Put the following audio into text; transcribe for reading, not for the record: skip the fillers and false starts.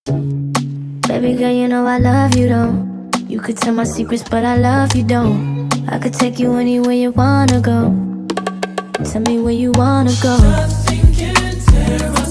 Baby girl, you know I love you, don't. You could tell my secrets, but I love you, don't. I could take you anywhere you wanna go. Tell me where you wanna go. Nothing can tear us